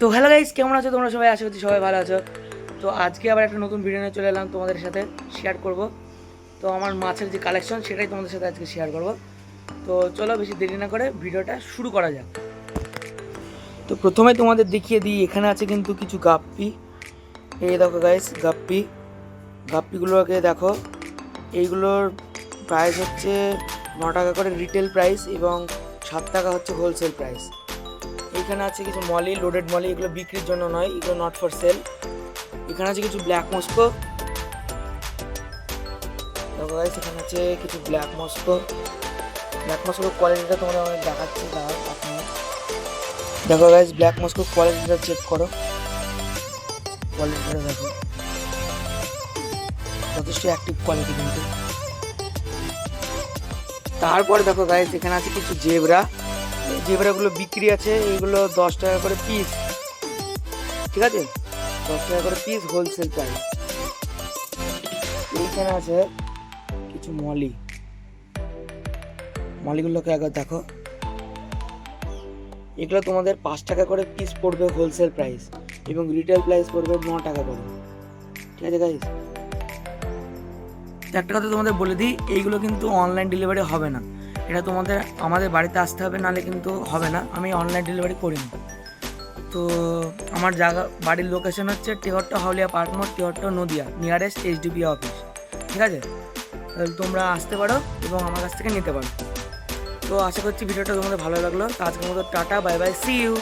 তো hello guys, কেমন আছো তোমরা সবাই? আশা করছি সবাই ভালো আছো। তো আজকে আবার একটা নতুন ভিডিও নিয়ে চলে এলাম, তোমাদের সাথে শেয়ার করব। তো আমার মাছের যে কালেকশন সেটাই তোমাদের সাথে আজকে শেয়ার করব। তো চলো বেশি দেরি না করে ভিডিওটা শুরু করা যাক। তো প্রথমে তোমাদের দেখিয়ে দিই, এখানে আছে কিন্তু কিছু গাপ্পি। এই দেখো গাইস, গাপ্পি গাপ্পিগুলোকে দেখো। এইগুলোর প্রাইস হচ্ছে 9 টাকা করে রিটেল প্রাইস এবং 7 টাকা হচ্ছে হোলসেল প্রাইস। এইখানে আছে কিছু মলি, লোডেড মলি, এগুলো বিক্রির জন্য নয়, এগুলো নট ফর সেল। এখানে আছে কিছু ব্ল্যাক মস্কো। দেখো গাইস, এখানে আছে কিছু ব্ল্যাক মস্কো। ব্ল্যাক মস্কোর কোয়ালিটিটা তোমরা অনেক দেখাচ্ছি, দাঁড়াও আপনি। দেখো গাইস, ব্ল্যাক মস্কোর কোয়ালিটিটা চেক করো, কোয়ালিটিটা দেখো, যথেষ্ট অ্যাক্টিভ কোয়ালিটি কিন্তু। তারপরে দেখো গাইস, এখানে আছে কিছু জেব্রা। এই জেব্রাগুলো বিক্রি আছে, এইগুলো 10 টাকা করে পিস, ঠিক আছে? 10 টাকা করে পিস হোলসেল প্রাইস। এইখানে আছে কিছু মলি, মলিগুলোকে একবার দেখো। এগুলো তোমাদের 5 টাকা করে পিস পড়বে হোলসেল প্রাইস এবং রিটেল প্রাইস পড়বে 9 টাকা করে, ঠিক আছে গাইস? একটা কথা তোমাদের বলে দিই, এইগুলো কিন্তু অনলাইন ডেলিভারি হবে না, এটা তোমাদের আমাদের বাড়িতে আসতে হবে, নাহলে কিন্তু হবে না। আমি অনলাইন ডেলিভারি করি না। তো আমার বাড়ির লোকেশন হচ্ছে টেহট্ট হাউলিয়া পার্ক মোড়, Tehatta Nadia, nearest HDB office, ঠিক আছে? তাহলে তোমরা আসতে পারো এবং আমার কাছ থেকে নিতে পারো। তো আশা করছি ভিডিওটা তোমাদের ভালো লাগলো। তো আজকের মতো tata, bye bye, see you.